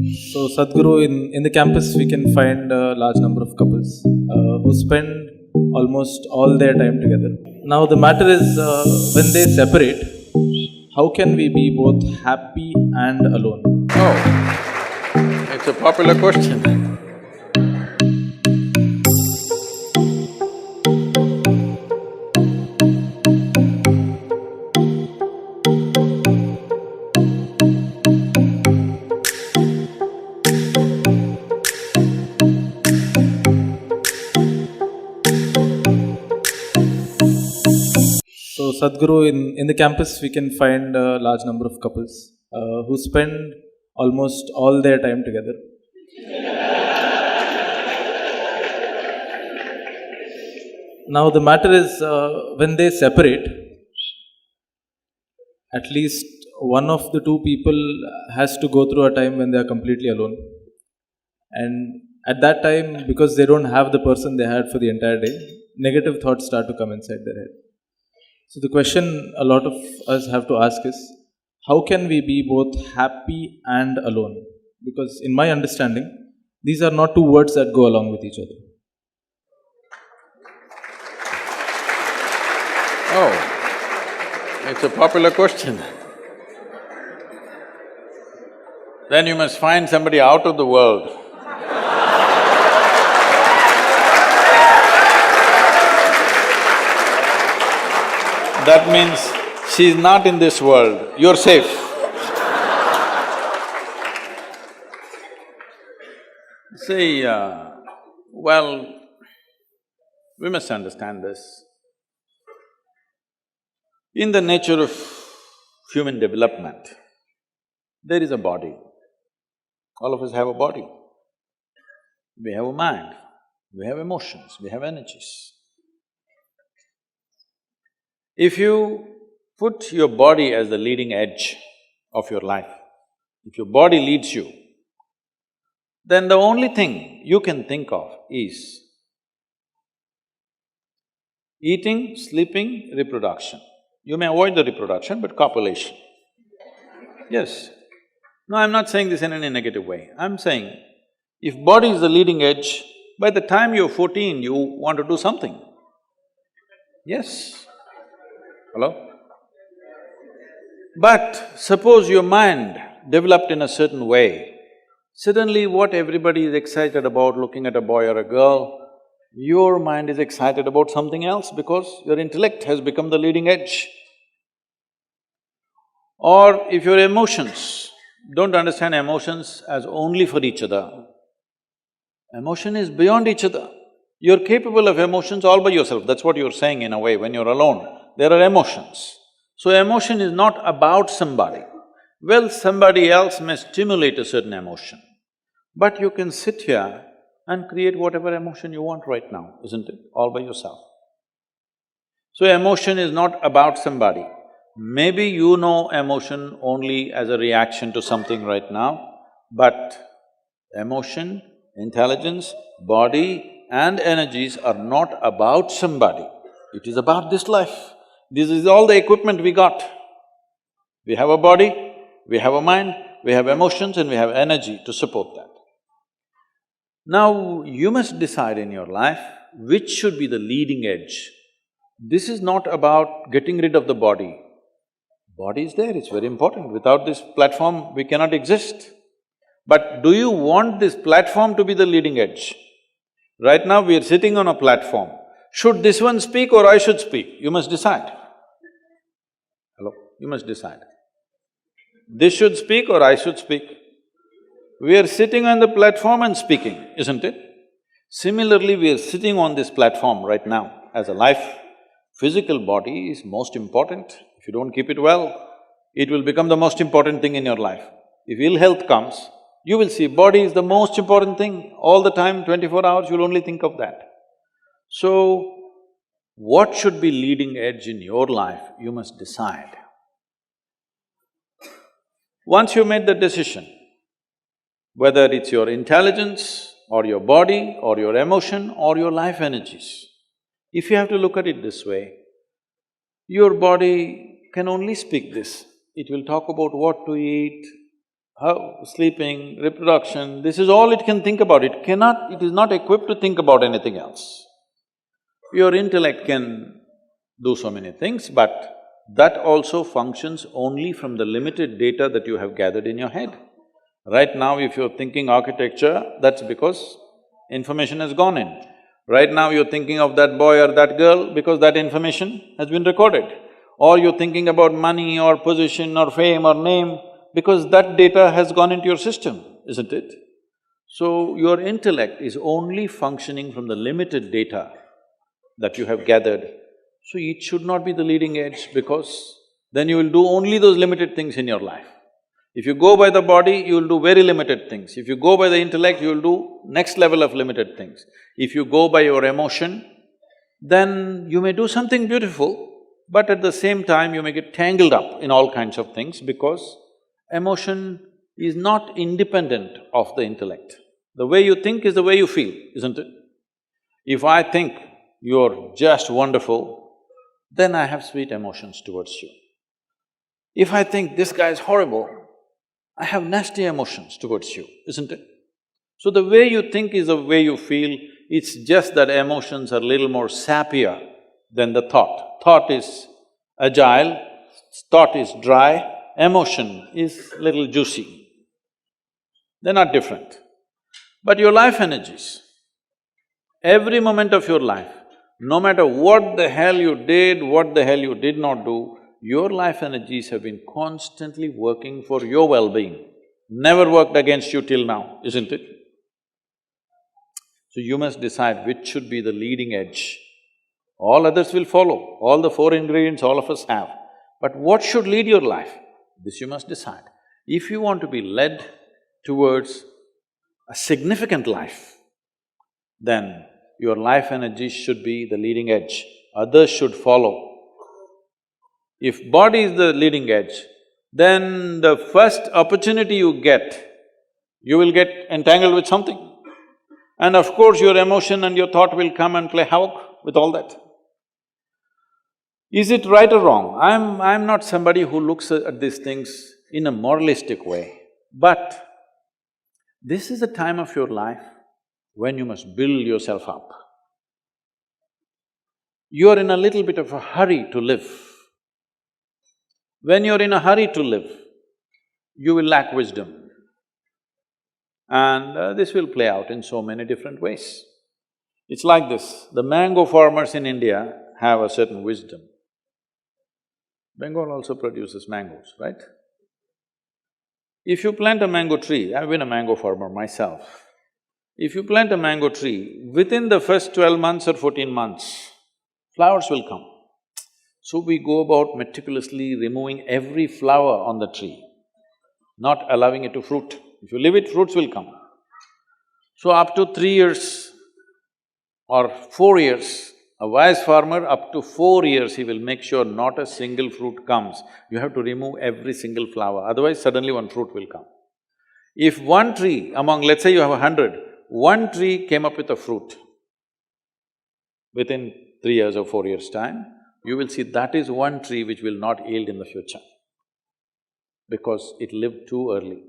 So, Sadhguru, in the campus, we can find a large number of couples who spend almost all their time together. Now, the matter is when they separate, how can we be both happy and alone? Oh, it's a popular question. So, Sadhguru, in the campus, we can find a large number of couples who spend almost all their time together. Now, the matter is when they separate, at least one of the two people has to go through a time when they are completely alone. And at that time, because they don't have the person they had for the entire day, negative thoughts start to come inside their head. So, the question a lot of us have to ask is how can we be both happy and alone? Because, in my understanding, these are not two words that go along with each other. Oh, it's a popular question. Then you must find somebody out of the world. That means she's not in this world, you're safe. See, well, we must understand this. In the nature of human development, there is a body. All of us have a body. We have a mind, we have emotions, we have energies. If you put your body as the leading edge of your life, if your body leads you, then the only thing you can think of is eating, sleeping, reproduction. You may avoid the reproduction, but copulation. Yes. No, I'm not saying this in any negative way. I'm saying, if body is the leading edge, by the time you're 14, you want to do something. Yes. Hello? But suppose your mind developed in a certain way, suddenly what everybody is excited about looking at a boy or a girl, your mind is excited about something else because your intellect has become the leading edge. Or if your emotions, don't understand emotions as only for each other. Emotion is beyond each other. You're capable of emotions all by yourself, that's what you're saying in a way, when you're alone. There are emotions. So emotion is not about somebody. Well, somebody else may stimulate a certain emotion, but you can sit here and create whatever emotion you want right now, isn't it? All by yourself. So emotion is not about somebody. Maybe you know emotion only as a reaction to something right now, but emotion, intelligence, body and energies are not about somebody. It is about this life. This is all the equipment we got. We have a body, we have a mind, we have emotions and we have energy to support that. Now, you must decide in your life which should be the leading edge. This is not about getting rid of the body. Body is there, it's very important. Without this platform, we cannot exist. But do you want this platform to be the leading edge? Right now, we are sitting on a platform. Should this one speak or I should speak? You must decide. Hello? You must decide. This should speak or I should speak? We are sitting on the platform and speaking, isn't it? Similarly, we are sitting on this platform right now as a life. Physical body is most important. If you don't keep it well, it will become the most important thing in your life. If ill health comes, you will see body is the most important thing. All the time, 24 hours, you'll only think of that. So, what should be leading edge in your life, you must decide. Once you made the decision, whether it's your intelligence or your body or your emotion or your life energies, if you have to look at it this way, your body can only speak this. It will talk about what to eat, how sleeping, reproduction, this is all it can think about. It is not equipped to think about anything else. Your intellect can do so many things, but that also functions only from the limited data that you have gathered in your head. Right now, if you're thinking architecture, that's because information has gone in. Right now, you're thinking of that boy or that girl because that information has been recorded. Or you're thinking about money or position or fame or name because that data has gone into your system, isn't it? So, your intellect is only functioning from the limited data that you have gathered. So, it should not be the leading edge because then you will do only those limited things in your life. If you go by the body, you will do very limited things. If you go by the intellect, you will do next level of limited things. If you go by your emotion, then you may do something beautiful, but at the same time you may get tangled up in all kinds of things because emotion is not independent of the intellect. The way you think is the way you feel, isn't it? If I think you're just wonderful, then I have sweet emotions towards you. If I think this guy is horrible, I have nasty emotions towards you, isn't it? So the way you think is the way you feel, it's just that emotions are little more sappier than the thought. Thought is agile, thought is dry, emotion is little juicy. They're not different. But your life energies, every moment of your life, no matter what the hell you did, what the hell you did not do, your life energies have been constantly working for your well-being, never worked against you till now, isn't it? So you must decide which should be the leading edge. All others will follow, all the four ingredients all of us have. But what should lead your life? This you must decide. If you want to be led towards a significant life, then your life energies should be the leading edge, others should follow. If body is the leading edge, then the first opportunity you get, you will get entangled with something. And of course, your emotion and your thought will come and play havoc with all that. Is it right or wrong? I'm not somebody who looks at these things in a moralistic way, but this is a time of your life when you must build yourself up. You're in a little bit of a hurry to live. When you're in a hurry to live, you will lack wisdom. And this will play out in so many different ways. It's like this, the mango farmers in India have a certain wisdom. Bengal also produces mangoes, right? If you plant a mango tree, I've been a mango farmer myself. If you plant a mango tree, within the first 12 months or 14 months, flowers will come. So we go about meticulously removing every flower on the tree, not allowing it to fruit. If you leave it, fruits will come. So up to 3 years or 4 years, a wise farmer, up to 4 years, he will make sure not a single fruit comes. You have to remove every single flower, otherwise suddenly one fruit will come. If one tree among, let's say you have 100, one tree came up with a fruit within 3 years or 4 years' time, you will see that is one tree which will not yield in the future because it lived too early.